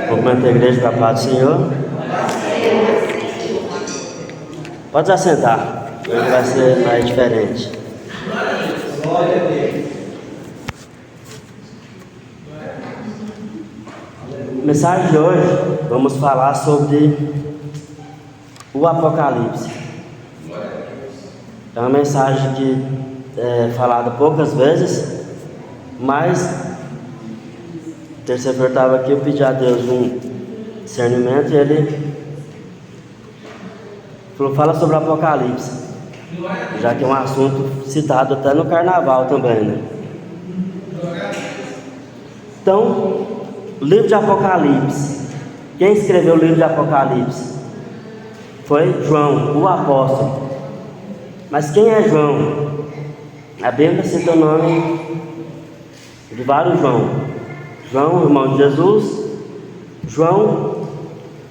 Cumprimento a igreja com a paz do Senhor. Pode se assentar, hoje vai ser mais diferente. Mensagem de hoje, vamos falar sobre o Apocalipse. É uma mensagem que é falada poucas vezes, mas terça-feira eu estava aqui, eu pedi a Deus um discernimento e Ele falou, fala sobre o Apocalipse, já que é um assunto citado até no carnaval também, né? Então, o livro de Apocalipse, quem escreveu o livro de Apocalipse? Foi João, o apóstolo. Mas quem é João? A Bíblia cita o nome de vários João. João, irmão de Jesus, João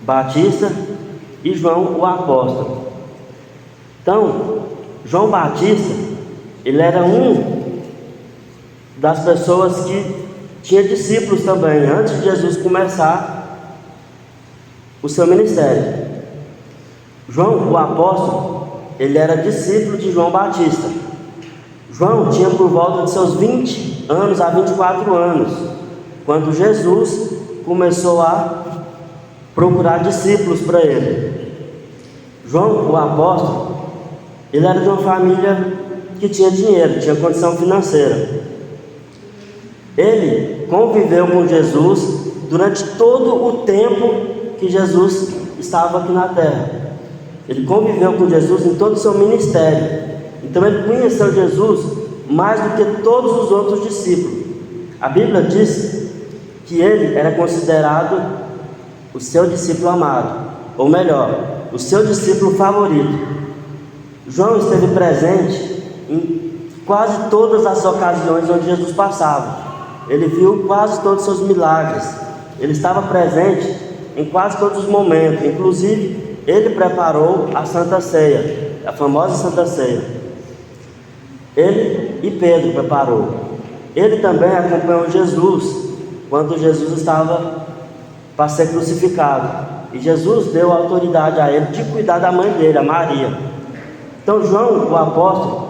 Batista e João o apóstolo. Então, João Batista, ele era um das pessoas que tinha discípulos também, antes de Jesus começar o seu ministério. João o apóstolo, ele era discípulo de João Batista. João tinha por volta de seus 20 anos a 24 anos, quando Jesus começou a procurar discípulos para ele. João, o apóstolo, ele era de uma família que tinha dinheiro, tinha condição financeira. Ele conviveu com Jesus durante todo o tempo que Jesus estava aqui na terra. Ele conviveu com Jesus em todo o seu ministério. Então ele conheceu Jesus mais do que todos os outros discípulos. A Bíblia diz que ele era considerado o seu discípulo amado, ou melhor, o seu discípulo favorito. João esteve presente em quase todas as ocasiões onde Jesus passava. Ele viu quase todos os seus milagres. Ele estava presente em quase todos os momentos. Inclusive, ele preparou a Santa Ceia, a famosa Santa Ceia. Ele e Pedro preparou. Ele também acompanhou Jesus quando Jesus estava para ser crucificado. E Jesus deu autoridade a ele de cuidar da mãe dele, a Maria. Então João, o apóstolo,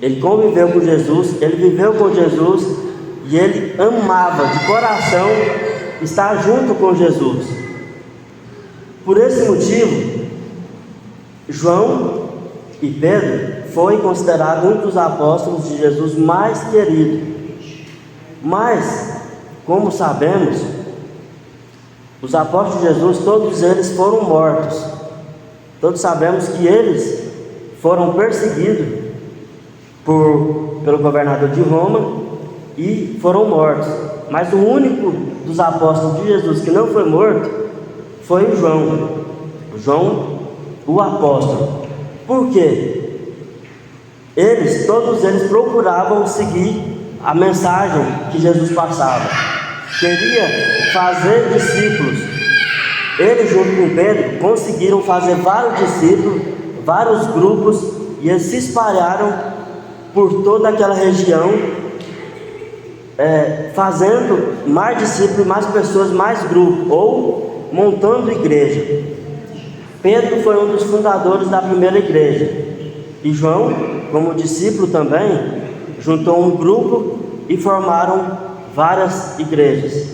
ele conviveu com Jesus, ele viveu com Jesus e ele amava de coração estar junto com Jesus. Por esse motivo, João e Pedro foi considerado um dos apóstolos de Jesus mais querido. Mas, como sabemos, os apóstolos de Jesus, todos eles foram mortos. Todos sabemos que eles foram perseguidos pelo governador de Roma e foram mortos. Mas o único dos apóstolos de Jesus que não foi morto foi João. João, o apóstolo. Por quê? Todos eles procuravam seguir a mensagem que Jesus passava. Queria fazer discípulos. Ele, junto com Pedro, conseguiram fazer vários discípulos, vários grupos, e eles se espalharam por toda aquela região, fazendo mais discípulos, mais pessoas, mais grupos, ou montando igreja. Pedro foi um dos fundadores da primeira igreja. E João, como discípulo também, juntou um grupo e formaram várias igrejas.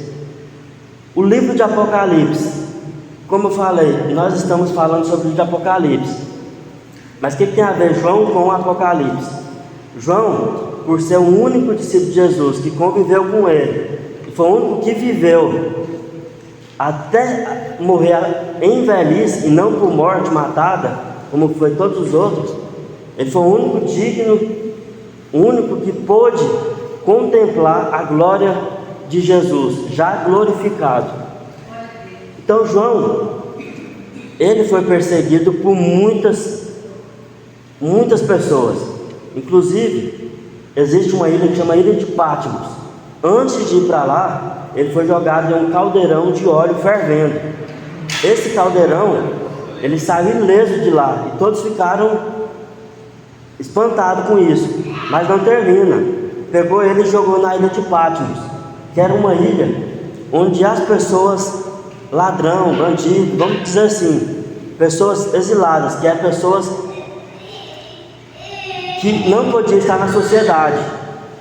O livro de Apocalipse, como eu falei, nós estamos falando sobre o livro de Apocalipse. Mas o que tem a ver João com o Apocalipse? João, por ser o único discípulo de Jesus que conviveu com ele, foi o único que viveu até morrer em velhice e não por morte matada, como foi todos os outros. Ele foi o único digno, o único que pôde contemplar a glória de Jesus, já glorificado. Então João, ele foi perseguido por muitas pessoas. Inclusive, existe uma ilha que chama Ilha de Patmos. Antes de ir para lá, ele foi jogado em um caldeirão de óleo fervendo. Esse caldeirão, ele saiu ileso de lá, e todos ficaram espantados com isso. Mas não termina. Pegou ele e jogou na Ilha de Patmos, que era uma ilha onde as pessoas, ladrão, bandido, vamos dizer assim, pessoas exiladas, que é pessoas que não podiam estar na sociedade.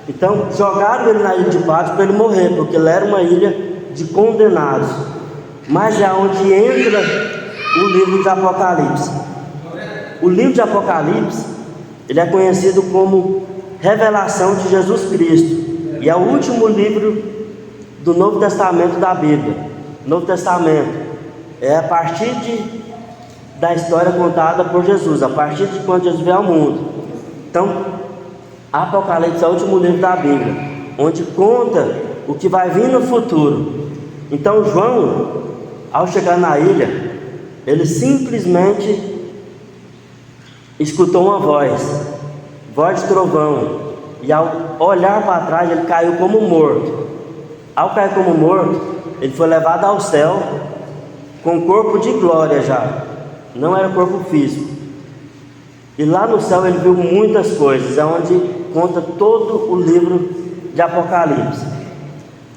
Então jogaram ele na ilha de Patmos para ele morrer, porque ele era uma ilha de condenados. Mas é onde entra o livro de Apocalipse. O livro de Apocalipse, ele é conhecido como Revelação de Jesus Cristo, e é o último livro do Novo Testamento da Bíblia. Novo Testamento é a partir da história contada por Jesus, a partir de quando Jesus veio ao mundo. Então, Apocalipse é o último livro da Bíblia, onde conta o que vai vir no futuro. Então João, ao chegar na ilha, ele simplesmente escutou uma voz de trovão, e ao olhar para trás ele caiu como morto. Ao cair como morto, ele foi levado ao céu com corpo de glória já, não era corpo físico. E lá no céu ele viu muitas coisas, é onde conta todo o livro de Apocalipse.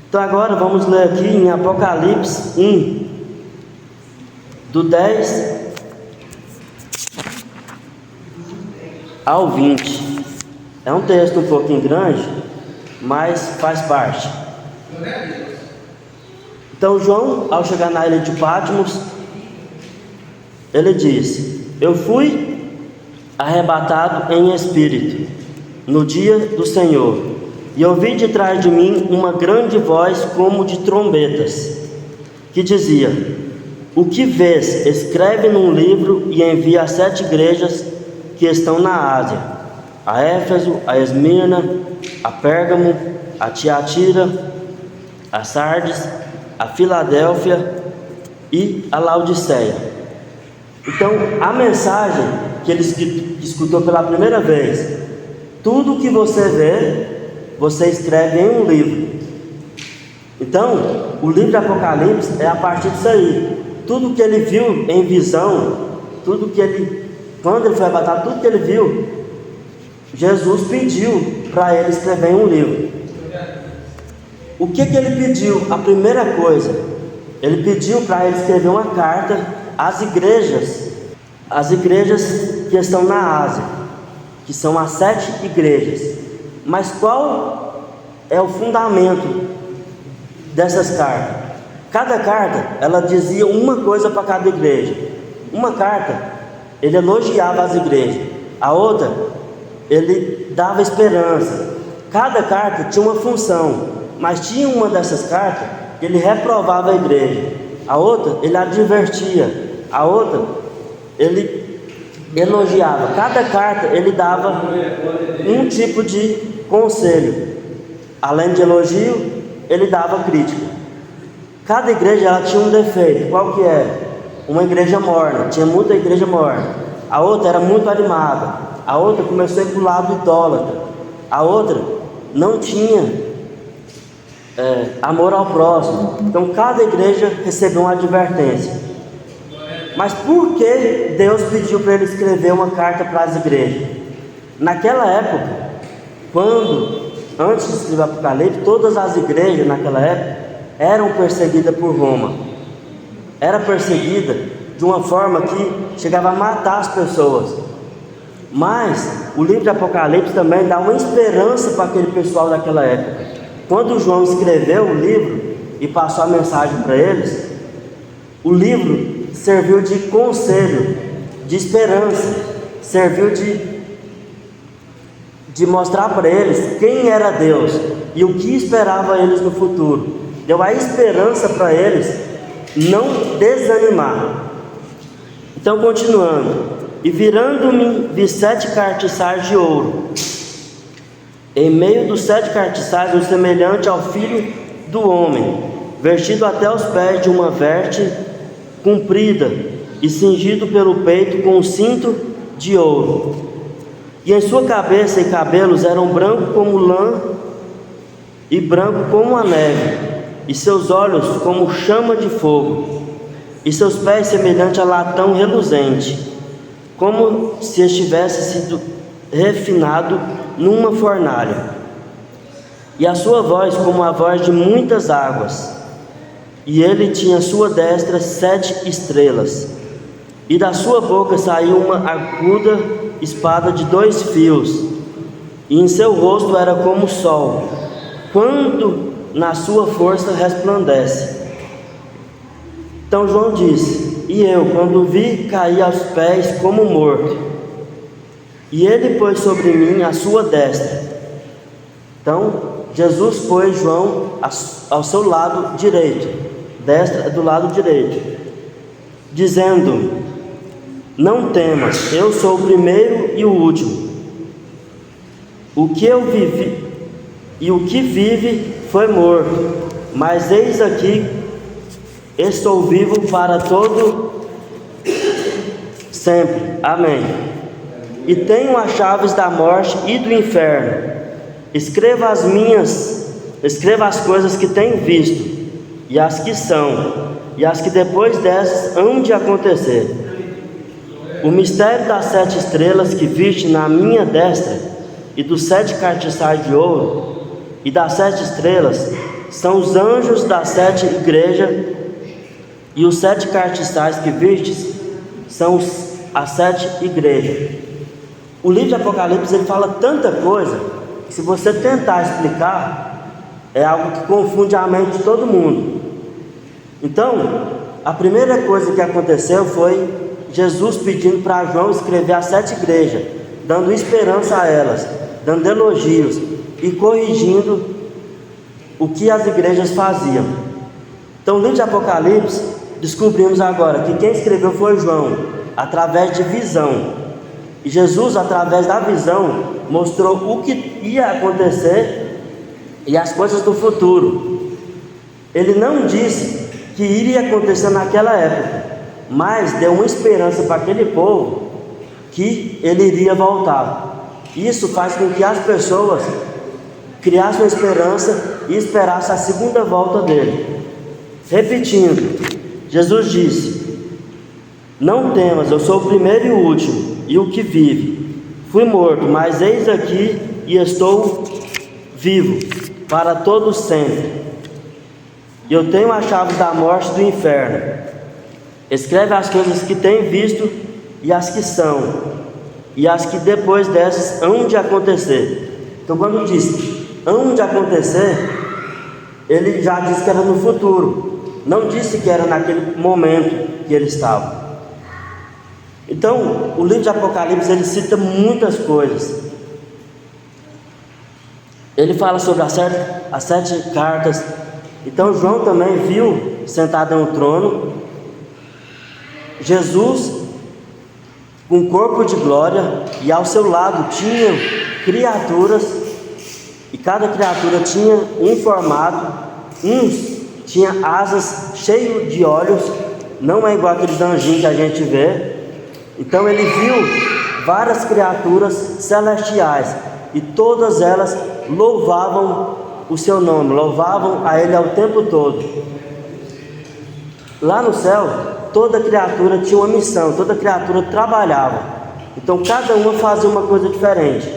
Então agora vamos ler aqui em Apocalipse 1, do 10 ao 20. É um texto um pouquinho grande, mas faz parte. Então João, ao chegar na ilha de Patmos, ele disse: eu fui arrebatado em espírito no dia do Senhor, e ouvi de trás de mim uma grande voz como de trombetas, que dizia: o que vês, escreve num livro e envia às 7 igrejas que estão na Ásia: a Éfeso, a Esmirna, a Pérgamo, a Tiatira, a Sardes, a Filadélfia e a Laodiceia. Então, a mensagem que ele escutou pela primeira vez: tudo que você vê, você escreve em um livro. Então, o livro de Apocalipse é a partir disso aí. Tudo que ele viu em visão, quando ele foi arrebatado, tudo que ele viu, Jesus pediu para ele escrever em um livro. O que ele pediu? A primeira coisa, ele pediu para ele escrever uma carta às igrejas que estão na Ásia, que são as 7 igrejas. Mas qual é o fundamento dessas cartas? Cada carta, ela dizia uma coisa para cada igreja. Uma carta, ele elogiava as igrejas. A outra, ele dava esperança. Cada carta tinha uma função, mas tinha uma dessas cartas que ele reprovava a igreja. A outra, ele advertia. A outra, ele elogiava. Cada carta, ele dava um tipo de conselho. Além de elogio, ele dava crítica. Cada igreja, ela tinha um defeito. Qual que era? Uma igreja morna, tinha muita igreja morna. A outra era muito animada. A outra começou a ir para o lado idólatra. A outra não tinha amor ao próximo. Então cada igreja recebeu uma advertência. Mas por que Deus pediu para ele escrever uma carta para as igrejas? Naquela época, antes de escrever Apocalipse, todas as igrejas naquela época eram perseguidas por Roma. Era perseguida de uma forma que chegava a matar as pessoas. Mas o livro de Apocalipse também dá uma esperança para aquele pessoal daquela época. Quando João escreveu o livro e passou a mensagem para eles, o livro serviu de conselho, de esperança, serviu de mostrar para eles quem era Deus e o que esperava eles no futuro. Deu a esperança para eles não desanimar. Então, continuando: e virando-me, vi 7 cartiçais de ouro. Em meio dos 7 cartiçais, um semelhante ao filho do homem, vestido até os pés de uma veste comprida e cingido pelo peito com um cinto de ouro. E em sua cabeça e cabelos eram brancos como lã e branco como a neve, e seus olhos como chama de fogo, e seus pés semelhante a latão reluzente, como se estivesse sido refinado numa fornalha. E a sua voz como a voz de muitas águas. e ele tinha à sua destra 7 estrelas, e da sua boca saiu uma aguda espada de 2 fios, e em seu rosto era como o sol, quando na sua força resplandece. Então João disse: e eu, quando vi, caí aos pés como morto. E ele pôs sobre mim a sua destra. Então Jesus pôs João ao seu lado direito, destra é do lado direito, dizendo: não temas, eu sou o primeiro e o último. O que eu vivi e o que vive foi morto, mas eis aqui estou vivo para todo sempre. Amém. E tenho as chaves da morte e do inferno. Escreva as coisas que tenho visto, e as que são, e as que depois dessas hão de acontecer. O mistério das 7 estrelas que viste na minha destra, e dos 7 castiçais de ouro, e das 7 estrelas, são os anjos das 7 igrejas, e os 7 castiçais que vistes são as 7 igrejas. O livro de Apocalipse ele fala tanta coisa que, se você tentar explicar, é algo que confunde a mente de todo mundo. Então, a primeira coisa que aconteceu foi Jesus pedindo para João escrever as 7 igrejas, dando esperança a elas, dando elogios e corrigindo o que as igrejas faziam. Então, no livro de Apocalipse, descobrimos agora que quem escreveu foi João, através de visão. E Jesus, através da visão, mostrou o que ia acontecer e as coisas do futuro. Ele não disse que iria acontecer naquela época, mas deu uma esperança para aquele povo que ele iria voltar. Isso faz com que as pessoas criassem uma esperança e esperassem a segunda volta dele. Repetindo, Jesus disse: não temas, eu sou o primeiro e o último, e o que vive. Fui morto, mas eis aqui e estou vivo para todo sempre. E eu tenho as chaves da morte e do inferno. Escreve as coisas que tem visto, e as que são, e as que depois dessas hão de acontecer. Então, quando diz hão de acontecer, ele já disse que era no futuro, não disse que era naquele momento que ele estava. Então, o livro de Apocalipse ele cita muitas coisas. Ele fala sobre as 7 cartas. Então, João também viu sentado em um trono Jesus com um corpo de glória, e ao seu lado tinham criaturas, e cada criatura tinha um formato. Uns tinha asas cheias de olhos, não é igual aqueles anjinhos que a gente vê. Então ele viu várias criaturas celestiais, e todas elas louvavam o seu nome, louvavam a ele ao tempo todo. Lá no céu, toda criatura tinha uma missão, toda criatura trabalhava. Então cada uma fazia uma coisa diferente.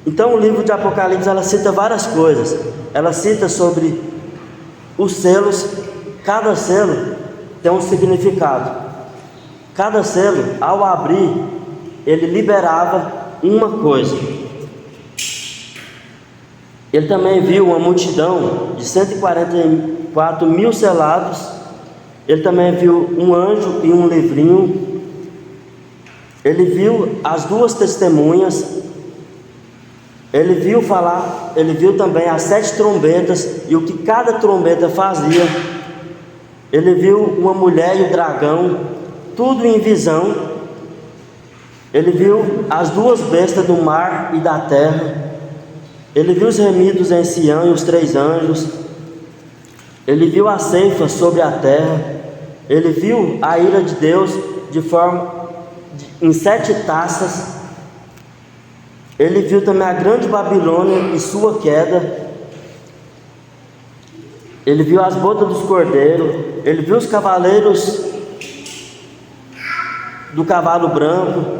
Então o livro de Apocalipse ela cita várias coisas. Ela cita sobre os selos. Cada selo tem um significado. Cada selo, ao abrir, ele liberava uma coisa. Ele também viu uma multidão de 144 mil selados. Ele também viu um anjo e um livrinho. Ele viu as 2 testemunhas. Ele viu também as 7 trombetas e o que cada trombeta fazia. Ele viu uma mulher e o dragão, tudo em visão. Ele viu as 2 bestas do mar e da terra. Ele viu os remidos em Sião e os 3 anjos. Ele viu a ceifa sobre a terra. Ele viu a ira de Deus em 7 taças. Ele viu também a grande Babilônia e sua queda. Ele viu as bodas dos cordeiros. Ele viu os cavaleiros do cavalo branco.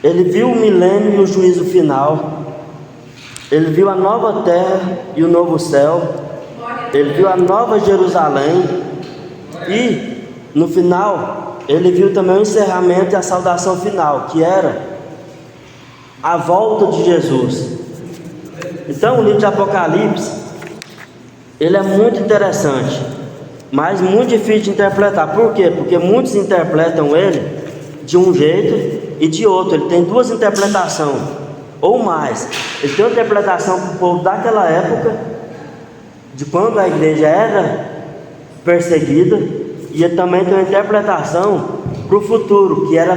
Ele viu o milênio e o juízo final. Ele viu a nova terra e o novo céu. ele viu a Nova Jerusalém e no final ele viu também o encerramento e a saudação final, que era a volta de Jesus. Então o livro de Apocalipse, ele é muito interessante, mas muito difícil de interpretar. Por quê? Porque muitos interpretam ele de um jeito e de outro. Ele tem duas interpretações ou mais. Ele tem uma interpretação para o povo daquela época, de quando a igreja era perseguida, e ele também tem uma interpretação para o futuro, que era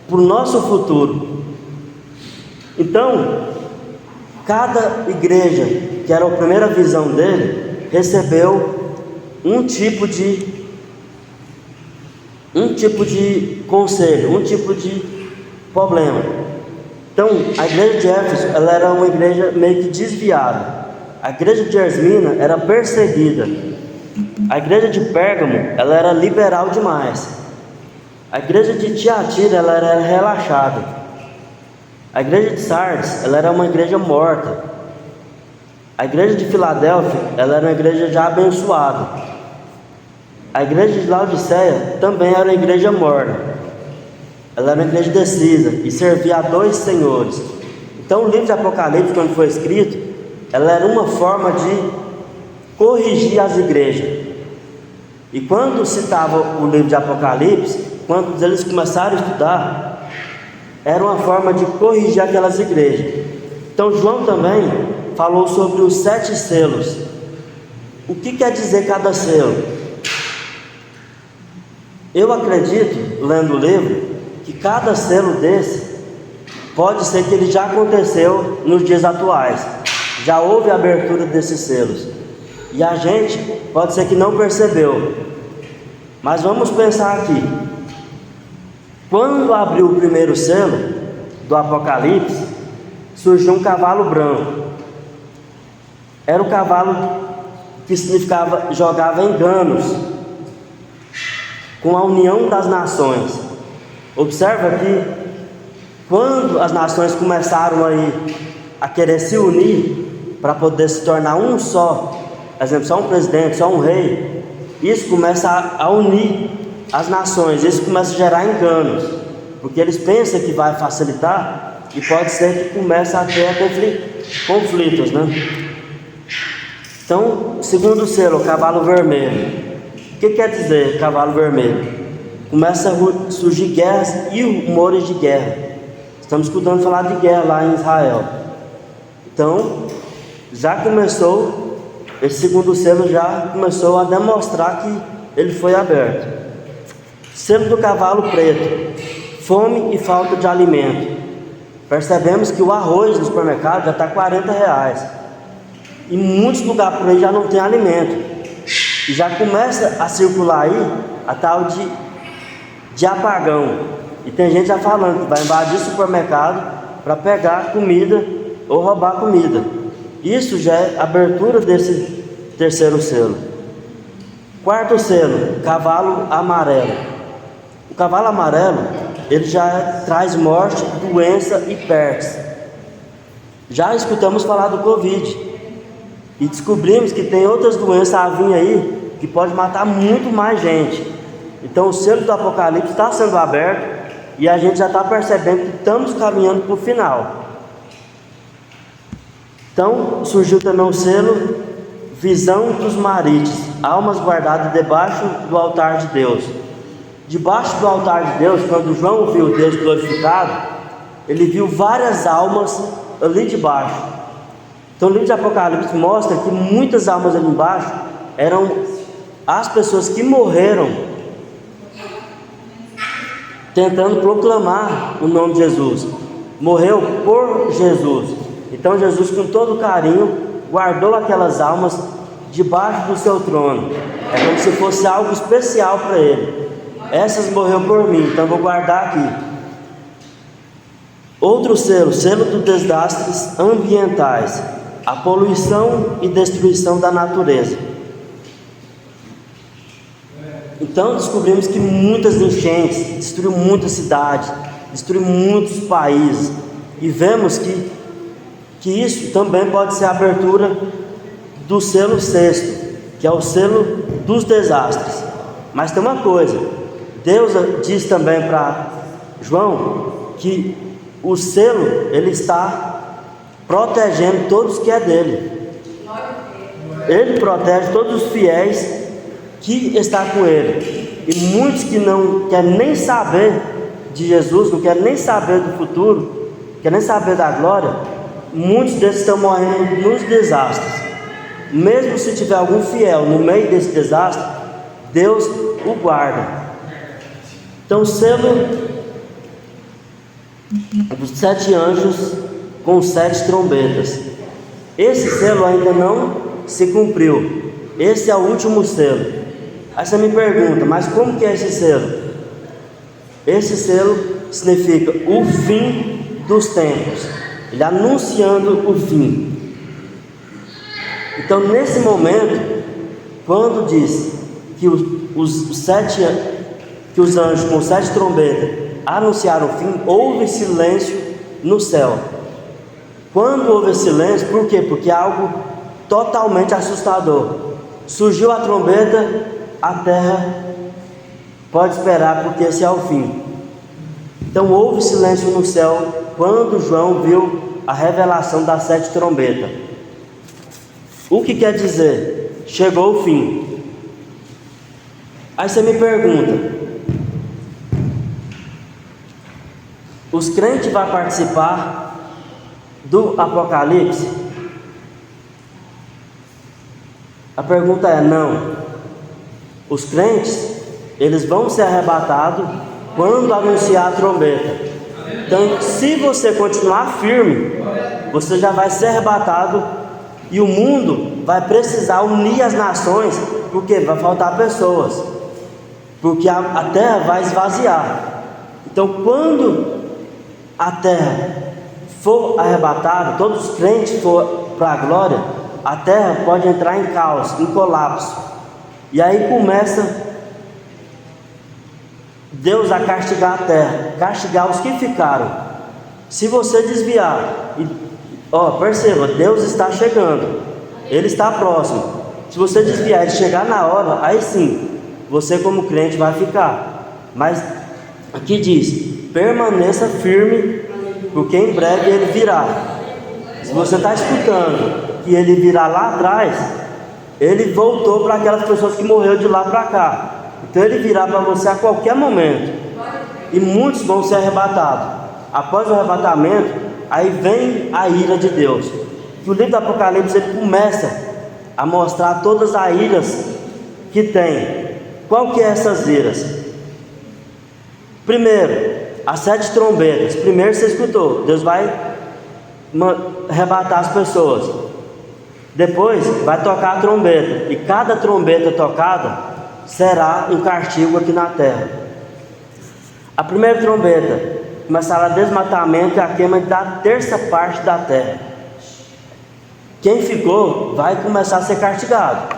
para o nosso futuro. Então, cada igreja, que era a primeira visão dele, recebeu um tipo de conselho, um tipo de problema. Então, a igreja de Éfeso, ela era uma igreja meio que desviada. A igreja de Esmina era perseguida. A igreja de Pérgamo, ela era liberal demais. A igreja de Tiatira, ela era relaxada. A igreja de Sardes, ela era uma igreja morta. A igreja de Filadélfia, ela era uma igreja já abençoada. A igreja de Laodiceia também era uma igreja morta. Ela era uma igreja decisa e servia a dois senhores. Então o livro de Apocalipse, quando foi escrito, ela era uma forma de corrigir as igrejas. E quando citava o livro de Apocalipse, quando eles começaram a estudar, era uma forma de corrigir aquelas igrejas. Então João também falou sobre os 7 selos. O que quer dizer cada selo? Eu acredito, lendo o livro, que cada selo desse pode ser que ele já aconteceu nos dias atuais. Já houve a abertura desses selos. E a gente pode ser que não percebeu. Mas vamos pensar aqui. Quando abriu o primeiro selo do Apocalipse, surgiu um cavalo branco. Era o cavalo que significava, jogava enganos com a união das nações. Observa que quando as nações começaram aí a querer se unir para poder se tornar um só, por exemplo, só um presidente, só um rei, isso começa a unir as nações, isso começa a gerar enganos, porque eles pensam que vai facilitar e pode ser que comece a ter conflitos, né? Então, segundo selo, cavalo vermelho. O que quer dizer cavalo vermelho? Começa a surgir guerras e rumores de guerra. Estamos escutando falar de guerra lá em Israel. Então, já começou, esse segundo selo já começou a demonstrar que ele foi aberto. Selo do cavalo preto, fome e falta de alimento. Percebemos que o arroz no supermercado já está R$40. Em muitos lugares por aí já não tem alimento. E já começa a circular aí a tal de apagão. E tem gente já falando que vai invadir o supermercado para pegar comida ou roubar comida. Isso já é abertura desse terceiro selo. Quarto selo, cavalo amarelo. O cavalo amarelo, ele já traz morte, doença e peste. Já escutamos falar do Covid. E descobrimos que tem outras doenças a vir aí que pode matar muito mais gente. Então o selo do Apocalipse está sendo aberto e a gente já está percebendo que estamos caminhando para o final. Então surgiu também o selo visão dos marites, almas guardadas debaixo do altar de Deus. Debaixo do altar de Deus, quando João viu Deus glorificado, ele viu várias almas ali debaixo. Então o livro de Apocalipse mostra que muitas almas ali embaixo eram as pessoas que morreram tentando proclamar o nome de Jesus. Morreu por Jesus. Então Jesus, com todo carinho, guardou aquelas almas debaixo do seu trono. É como se fosse algo especial para ele. Essas morreu por mim, então vou guardar aqui. Outro selo, selo dos desastres ambientais, a poluição e destruição da natureza. Então descobrimos que muitas enchentes destruíram muitas cidades, destruíram muitos países, e vemos que isso também pode ser a abertura do selo sexto, que é o selo dos desastres. Mas tem uma coisa, Deus diz também para João que o selo, ele está protegendo todos que é dele. Ele protege todos os fiéis que estão com ele. E muitos que não querem nem saber de Jesus, não querem nem saber do futuro, querem nem saber da glória, muitos deles estão morrendo nos desastres. Mesmo se tiver algum fiel no meio desse desastre, Deus o guarda. Então, o selo dos 7 anjos com 7 trombetas. Esse selo ainda não se cumpriu. Esse é o último selo. Aí você me pergunta, mas como que é esse selo? Esse selo significa o fim dos tempos. Ele anunciando o fim. Então, nesse momento, quando diz que os anjos com 7 trombetas anunciaram o fim, houve silêncio no céu. Quando houve silêncio, por quê? Porque é algo totalmente assustador. Surgiu a trombeta, a terra pode esperar, porque esse é o fim. Então houve silêncio no céu quando João viu a revelação das 7 trombetas. O que quer dizer? Chegou o fim. Aí você me pergunta, os crentes vão participar do Apocalipse? A pergunta é não. Os crentes, eles vão ser arrebatados quando anunciar a trombeta. Então, se você continuar firme, você já vai ser arrebatado. E o mundo vai precisar unir as nações, porque vai faltar pessoas, porque a terra vai esvaziar. Então, quando a terra for arrebatada, todos os crentes for para a glória, a terra pode entrar em caos, em colapso. E aí começa Deus a castigar a terra, castigar os que ficaram. Se você desviar, perceba, Deus está chegando, Ele está próximo. Se você desviar e chegar na hora, aí sim, você como crente vai ficar. Mas aqui diz, permaneça firme, porque em breve Ele virá. Se você está escutando que Ele virá lá atrás, Ele voltou para aquelas pessoas que morreram de lá para cá. Então Ele virá para você a qualquer momento. E muitos vão ser arrebatados. Após o arrebatamento, aí vem a ira de Deus. O livro do Apocalipse, ele começa a mostrar todas as iras que tem. Qual que é essas iras? Primeiro, as 7 trombetas. Primeiro você escutou, Deus vai arrebatar as pessoas. Depois vai tocar a trombeta, e cada trombeta tocada será um castigo aqui na terra. A primeira trombeta começará desmatamento e a queima da 1/3 parte da terra. Quem ficou vai começar a ser castigado.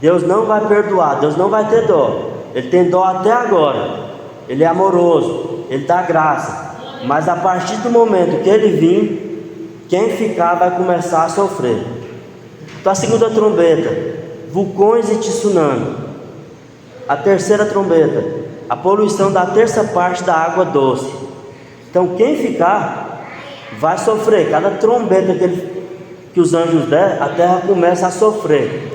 Deus não vai perdoar, Deus não vai ter dó. Ele tem dó até agora. Ele é amoroso, Ele dá graça. Mas a partir do momento que Ele vir, quem ficar vai começar a sofrer. Então a segunda trombeta, vulcões e tsunami. A terceira trombeta, a poluição da 1/3 parte da água doce. Então quem ficar vai sofrer. Cada trombeta que os anjos der, a terra começa a sofrer.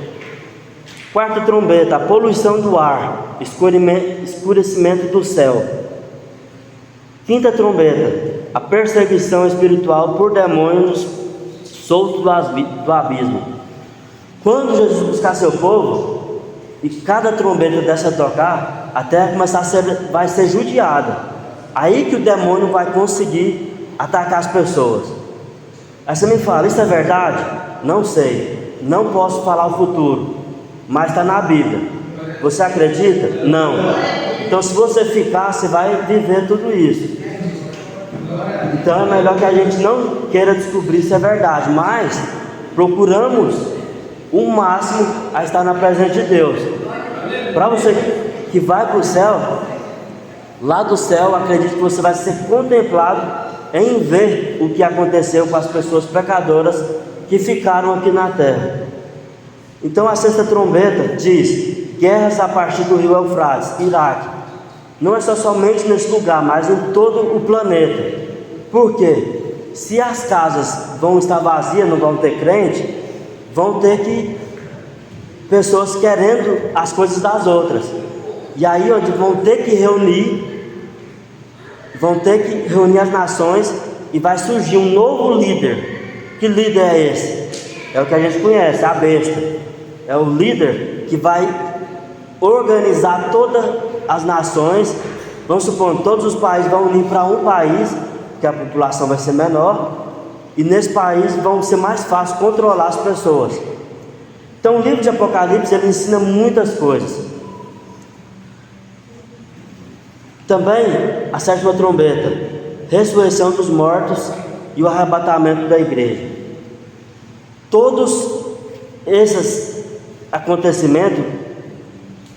Quarta trombeta, a poluição do ar, escurecimento do céu. Quinta trombeta, a perseguição espiritual por demônios soltos do abismo. Quando Jesus buscar seu povo, e cada trombeta dessa tocar, a terra vai ser judiada. Aí que o demônio vai conseguir atacar as pessoas. Aí você me fala, isso é verdade? Não sei, não posso falar o futuro, mas está na Bíblia. Você acredita? Não. Então se você ficar, você vai viver tudo isso. Então é melhor que a gente não queira descobrir se é verdade, mas procuramos o máximo a estar na presença de Deus. Para você que vai para o céu, lá do céu, acredito que você vai ser contemplado em ver o que aconteceu com as pessoas pecadoras que ficaram aqui na terra. Então a sexta trombeta diz: guerras a partir do rio Eufrates, Iraque. Não é só somente nesse lugar, mas em todo o planeta. Por quê? Se as casas vão estar vazias, não vão ter crente, vão ter que pessoas querendo as coisas das outras. E aí onde vão ter que reunir as nações, e vai surgir um novo líder. Que líder é esse? É o que a gente conhece, a besta. É o líder que vai organizar todas as nações. Vamos supor, todos os países vão unir para um país, que a população vai ser menor, e nesse país vão ser mais fácil controlar as pessoas. Então o livro de Apocalipse, ele ensina muitas coisas. Também a sétima trombeta, ressurreição dos mortos e o arrebatamento da igreja. Todos esses acontecimentos,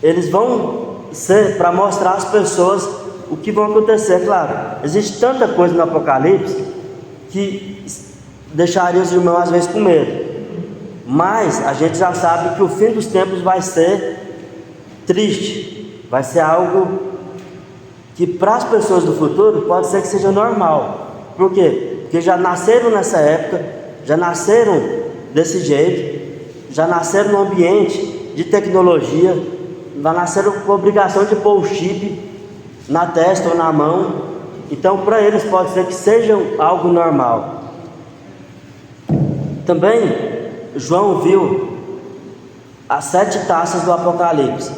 eles vão ser para mostrar às pessoas o que vai acontecer. Claro, existe tanta coisa no Apocalipse que deixaria os irmãos às vezes com medo, mas a gente já sabe que o fim dos tempos vai ser triste, vai ser algo que para as pessoas do futuro pode ser que seja normal. Por quê? Porque já nasceram nessa época, já nasceram desse jeito, já nasceram no ambiente de tecnologia, já nasceram com a obrigação de pôr o chip na testa ou na mão. Então para eles pode ser que seja algo normal. Também João viu as 7 taças do Apocalipse.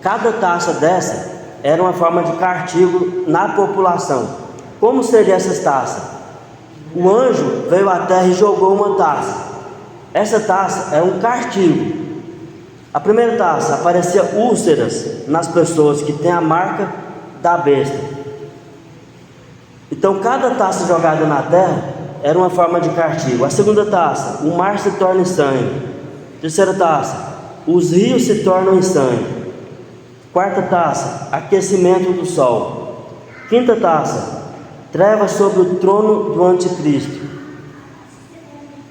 Cada taça dessa era uma forma de castigo na população. Como seriam essas taças? O anjo veio à terra e jogou uma taça. Essa taça é um castigo. A primeira taça aparecia úlceras nas pessoas que têm a marca da besta. Então cada taça jogada na terra era uma forma de castigo. A segunda taça, o mar se torna em sangue. Terceira taça, os rios se tornam em sangue. Quarta taça, aquecimento do sol. Quinta taça, trevas sobre o trono do anticristo.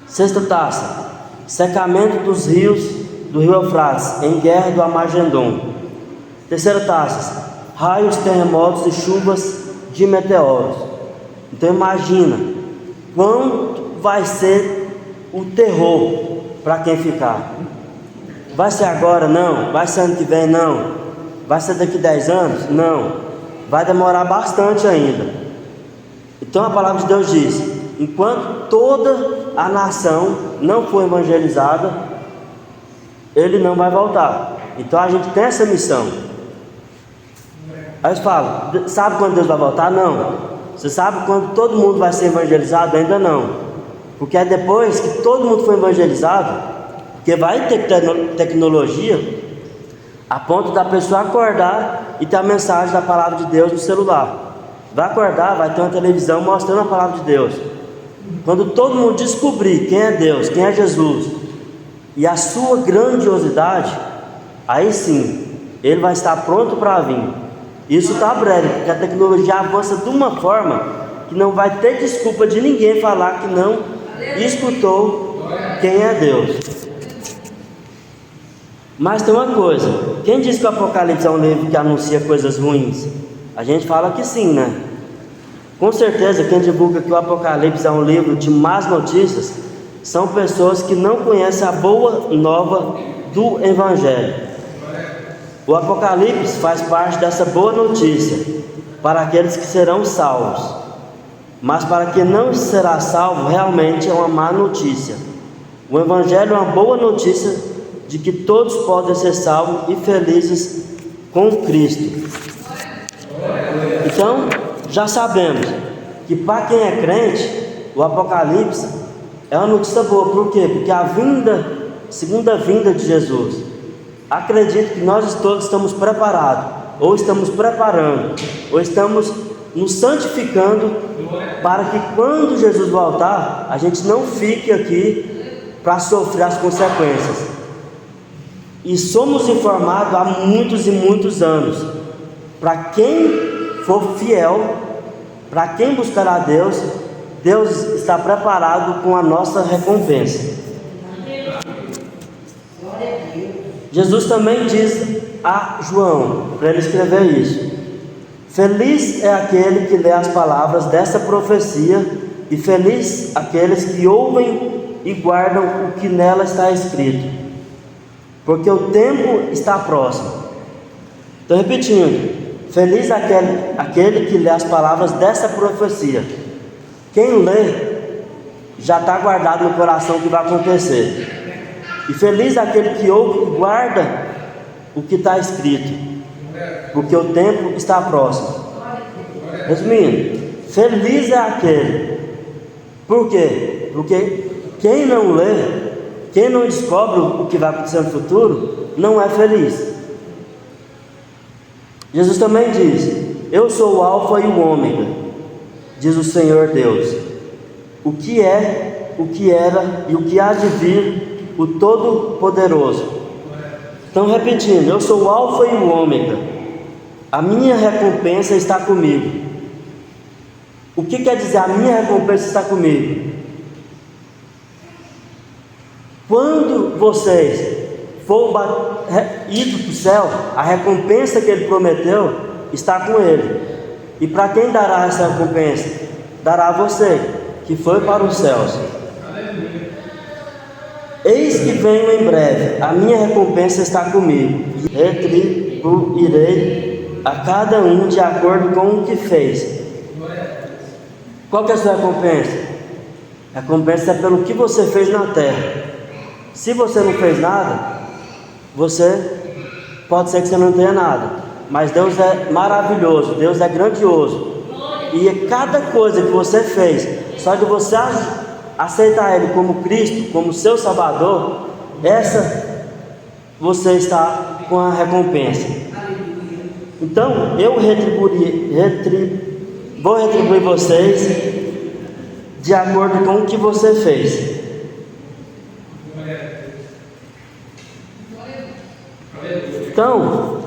Sexta taça, secamento dos rios do rio Eufrates, em guerra do Armagedon. Terceira taça, raios, terremotos e chuvas de meteoros. Então imagina quanto vai ser o terror para quem ficar. Vai ser agora? Não. Vai ser ano que vem? Não. Vai ser daqui 10 anos? Não. Vai demorar bastante ainda. Então a palavra de Deus diz: enquanto toda a nação não for evangelizada, ele não vai voltar. Então a gente tem essa missão. Aí eles falam: sabe quando Deus vai voltar? Não. Você sabe quando todo mundo vai ser evangelizado? Ainda não. Porque é depois que todo mundo for evangelizado, porque vai ter tecnologia a ponto da pessoa acordar e ter a mensagem da palavra de Deus no celular. Vai acordar, vai ter uma televisão mostrando a palavra de Deus. Quando todo mundo descobrir quem é Deus, quem é Jesus e a sua grandiosidade, aí sim, ele vai estar pronto para vir. Isso está breve, porque a tecnologia avança de uma forma que não vai ter desculpa de ninguém falar que não escutou quem é Deus. Mas tem uma coisa: quem diz que o Apocalipse é um livro que anuncia coisas ruins? A gente fala que sim, né? Com certeza quem divulga que o Apocalipse é um livro de más notícias são pessoas que não conhecem a boa nova do Evangelho. O Apocalipse faz parte dessa boa notícia para aqueles que serão salvos. Mas para quem não será salvo, realmente é uma má notícia. O Evangelho é uma boa notícia de que todos podem ser salvos e felizes com Cristo. Então, já sabemos que para quem é crente, o Apocalipse é uma notícia boa. Por quê? Porque a segunda vinda de Jesus, acredito que nós todos estamos preparados, ou estamos preparando, ou estamos nos santificando para que quando Jesus voltar, a gente não fique aqui para sofrer as consequências. E somos informados há muitos e muitos anos, para quem for fiel, para quem buscar a Deus, Deus está preparado com a nossa recompensa. Jesus também diz a João, para ele escrever isso: feliz é aquele que lê as palavras dessa profecia, e feliz aqueles que ouvem e guardam o que nela está escrito, porque o tempo está próximo. Estou repetindo: feliz aquele que lê as palavras dessa profecia. Quem lê já está guardado no coração o que vai acontecer. E feliz aquele que ouve e guarda o que está escrito, porque o tempo está próximo. Resumindo, feliz é aquele. Por quê? Porque quem não lê, quem não descobre o que vai acontecer no futuro, não é feliz. Jesus também diz: eu sou o alfa e o ômega, diz o Senhor Deus, o que é, o que era e o que há de vir, o Todo-Poderoso. Então, repetindo: eu sou o alfa e o ômega, a minha recompensa está comigo. O que quer dizer a minha recompensa está comigo? Quando vocês for ir para o céu, a recompensa que ele prometeu está com ele. E para quem dará essa recompensa? Dará a você, que foi para os céus. Eis que venho em breve, a minha recompensa está comigo, e retribuirei a cada um de acordo com o que fez. Qual que é a sua recompensa? A recompensa é pelo que você fez na terra. Se você não fez nada, pode ser que você não tenha nada, mas Deus é maravilhoso, Deus é grandioso, e cada coisa que você fez, só de você aceitar Ele como Cristo, como seu Salvador, você está com a recompensa. Então eu vou retribuir vocês de acordo com o que você fez. Então,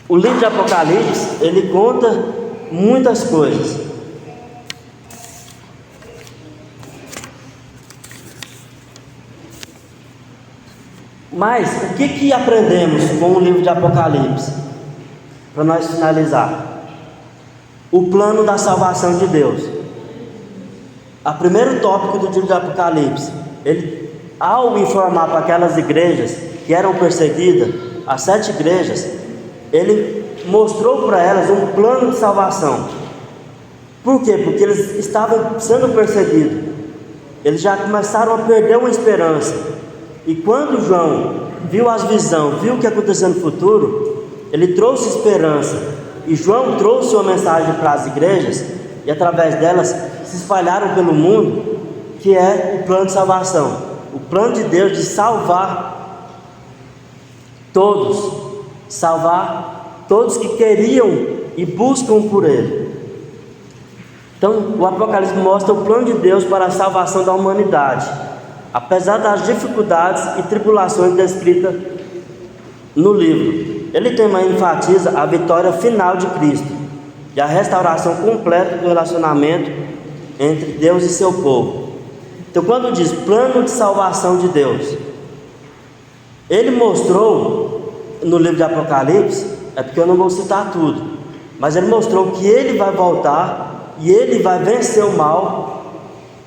o livro de Apocalipse, ele conta muitas coisas. Mas o que aprendemos com o livro de Apocalipse? Para nós finalizar: o plano da salvação de Deus. O primeiro tópico do livro de Apocalipse, ele, ao informar para aquelas igrejas que eram perseguidas, as 7 igrejas, ele mostrou para elas um plano de salvação. Por quê? Porque eles estavam sendo perseguidos, eles já começaram a perder uma esperança. E quando João viu as visões, viu o que ia acontecer no futuro, ele trouxe esperança. E João trouxe uma mensagem para as igrejas, e através delas se espalharam pelo mundo, que é o plano de salvação, o plano de Deus de salvar todos que queriam e buscam por Ele. Então, o Apocalipse mostra o plano de Deus para a salvação da humanidade, apesar das dificuldades e tribulações descritas no livro. Ele também enfatiza a vitória final de Cristo e a restauração completa do relacionamento entre Deus e seu povo. Então, quando diz plano de salvação de Deus, ele mostrou no livro de Apocalipse, é porque eu não vou citar tudo, mas ele mostrou que ele vai voltar e ele vai vencer o mal,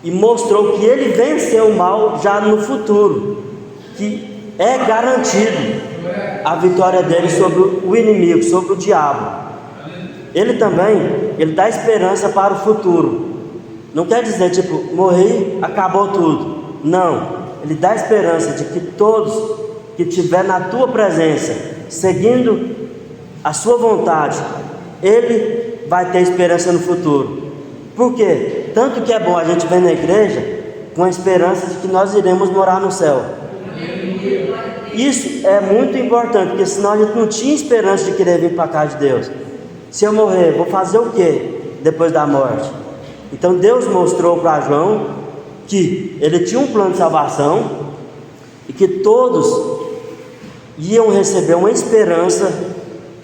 e mostrou que ele venceu o mal já no futuro, que é garantido a vitória dele sobre o inimigo, sobre o diabo. Ele dá esperança para o futuro. Não quer dizer tipo, morri, acabou tudo. Não, ele dá esperança de que todos que estiver na tua presença, seguindo a sua vontade, ele vai ter esperança no futuro. Por quê? Tanto que é bom a gente vir na igreja com a esperança de que nós iremos morar no céu. Isso é muito importante, porque senão a gente não tinha esperança de querer vir para a casa de Deus. Se eu morrer, vou fazer o que depois da morte? Então Deus mostrou para João que ele tinha um plano de salvação e que todos iam receber uma esperança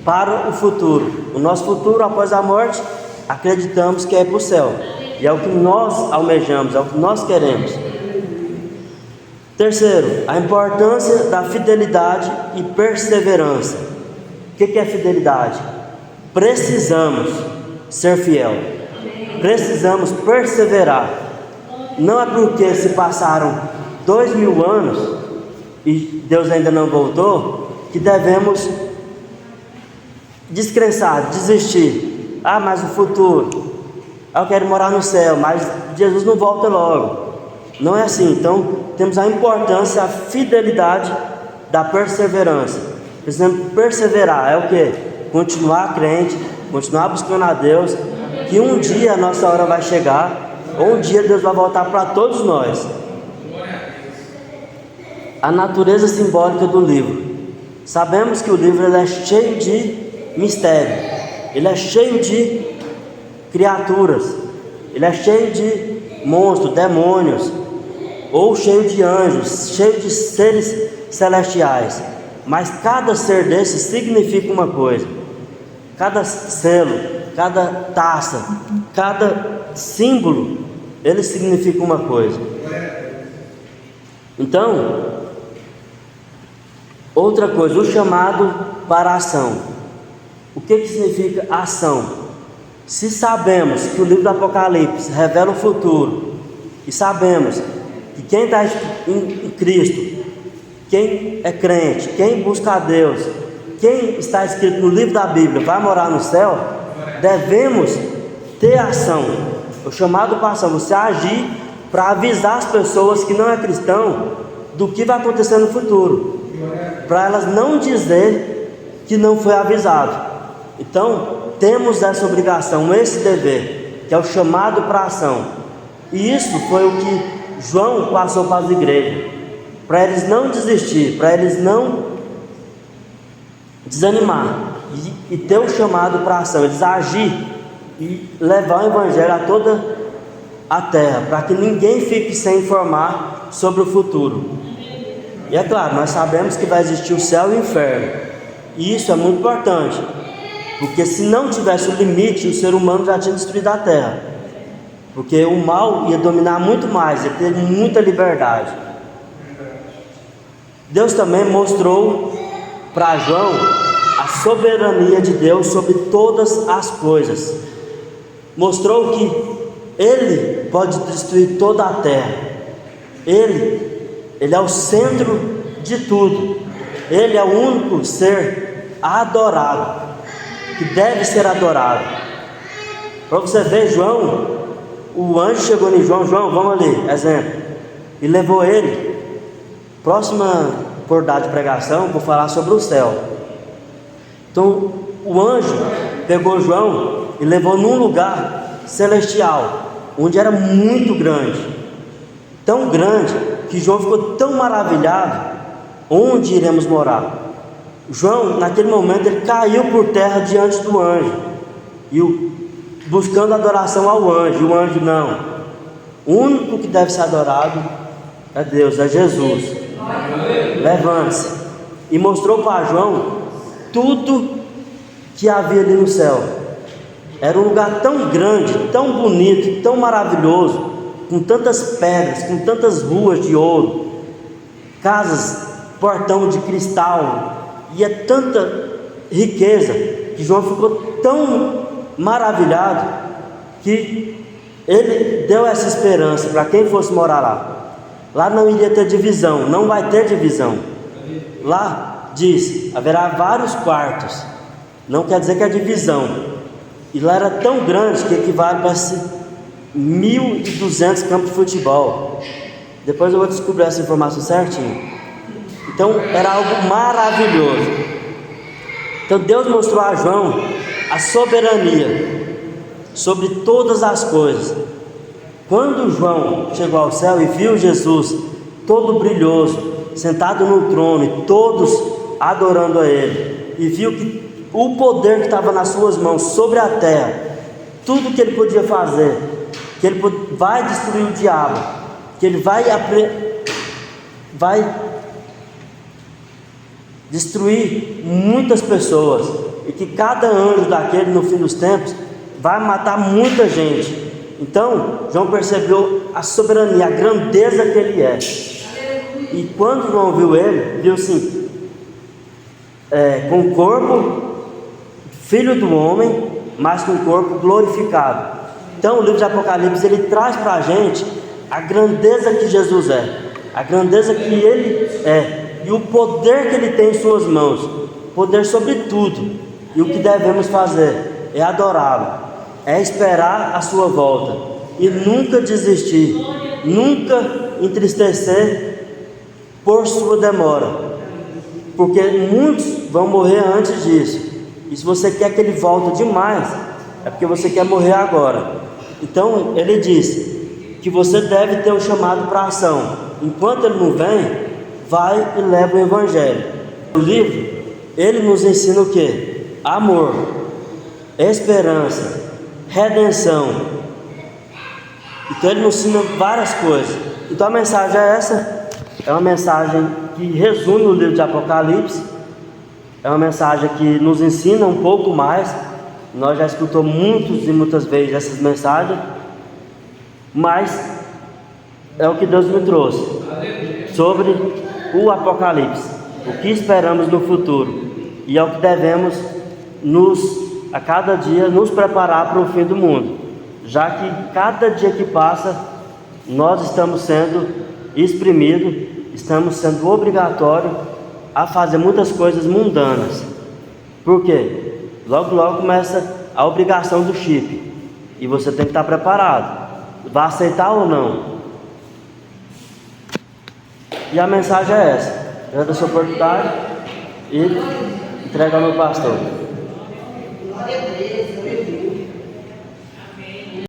para o futuro. O nosso futuro após a morte, acreditamos que é para o céu, e é o que nós almejamos, é o que nós queremos. Terceiro, a importância da fidelidade e perseverança. O que é fidelidade? Precisamos ser fiel, precisamos perseverar. Não é porque se passaram 2000 anos e Deus ainda não voltou que devemos descrençar, desistir. Mas o futuro, eu quero morar no céu, mas Jesus não volta logo. Não é assim. Então temos a importância, a fidelidade da perseverança. Precisamos perseverar. É o que? Continuar crente, continuar buscando a Deus, que um dia a nossa hora vai chegar, ou um dia Deus vai voltar para todos nós. A natureza simbólica do livro. Sabemos que o livro ele é cheio de mistério, ele é cheio de criaturas, ele é cheio de monstros, demônios, ou cheio de anjos, cheio de seres celestiais. Mas cada ser desses significa uma coisa. Cada selo, cada taça, cada símbolo, ele significa uma coisa. Então, outra coisa, o chamado para a ação. O que significa ação? Se sabemos que o livro do Apocalipse revela o futuro, e sabemos que quem está em Cristo, quem é crente, quem busca a Deus, quem está escrito no livro da Bíblia vai morar no céu, devemos ter ação. O chamado para ação, você agir para avisar as pessoas que não é cristão do que vai acontecer no futuro, para elas não dizer que não foi avisado. Então temos essa obrigação, esse dever, que é o chamado para a ação. E isso foi o que João passou para as igrejas, para eles não desistir, para eles não desanimar e ter o chamado para a ação, eles agir e levar o evangelho a toda a terra, para que ninguém fique sem informar sobre o futuro. E é claro, nós sabemos que vai existir o céu e o inferno, e isso é muito importante, porque se não tivesse o limite, o ser humano já tinha destruído a terra, porque o mal ia dominar muito mais, ia ter muita liberdade. Deus também mostrou para João a soberania de Deus sobre todas as coisas. Mostrou que Ele pode destruir toda a terra. Ele é o centro de tudo. Ele é o único ser adorado, que deve ser adorado. Para você ver, João, o anjo chegou em João, vamos ali, exemplo, e levou ele. Próxima oportunidade de pregação, vou falar sobre o céu. Então, o anjo pegou João e levou num lugar celestial, onde era muito grande, tão grande, que João ficou tão maravilhado. Onde iremos morar? João, naquele momento, ele caiu por terra diante do anjo, buscando adoração ao anjo. E o anjo não, o único que deve ser adorado é Deus, é Jesus. Levante-se. E mostrou para João tudo que havia ali no céu. Era um lugar tão grande, tão bonito, tão maravilhoso, com tantas pedras, com tantas ruas de ouro, casas, portão de cristal, e é tanta riqueza, que João ficou tão maravilhado, que ele deu essa esperança para quem fosse morar lá. Lá não iria ter divisão, não vai ter divisão. Lá diz, haverá vários quartos, não quer dizer que é divisão. E lá era tão grande que equivale para 1.200 campos de futebol. Depois eu vou descobrir essa informação certinho. Então era algo maravilhoso. Então Deus mostrou a João a soberania sobre todas as coisas. Quando João chegou ao céu e viu Jesus todo brilhoso, sentado no trono, e todos adorando a Ele, e viu que o poder que estava nas suas mãos sobre a terra, tudo que Ele podia fazer, que Ele vai destruir o diabo, que Ele vai destruir muitas pessoas, e que cada anjo daquele no fim dos tempos vai matar muita gente. Então João percebeu a soberania, a grandeza que Ele é. E quando João viu ele, viu assim, com o corpo, filho do homem, mas com o corpo glorificado. Então o livro de Apocalipse, ele traz para a gente a grandeza que Jesus é, a grandeza que ele é, e o poder que ele tem em suas mãos, poder sobre tudo. E o que devemos fazer é adorá-lo, é esperar a sua volta, e nunca desistir, nunca entristecer por sua demora, porque muitos vão morrer antes disso. E se você quer que ele volte demais, é porque você quer morrer agora. Então ele diz que você deve ter um chamado para ação. Enquanto ele não vem, vai e leva o evangelho. O livro, ele nos ensina o que? Amor, esperança, redenção. Então ele nos ensina várias coisas. Então a mensagem é essa. É uma mensagem que resume o livro de Apocalipse. É uma mensagem que nos ensina um pouco mais. Nós já escutamos muitas vezes essas mensagens, mas é o que Deus me trouxe sobre o Apocalipse, o que esperamos no futuro, e é o que devemos a cada dia nos preparar para o fim do mundo, já que cada dia que passa nós estamos sendo exprimidos, estamos sendo obrigatórios a fazer muitas coisas mundanas. Por quê? Logo começa a obrigação do chip, e você tem que estar preparado. Vai aceitar ou não? E a mensagem é essa. Eu dou a sua oportunidade e entrega ao meu pastor.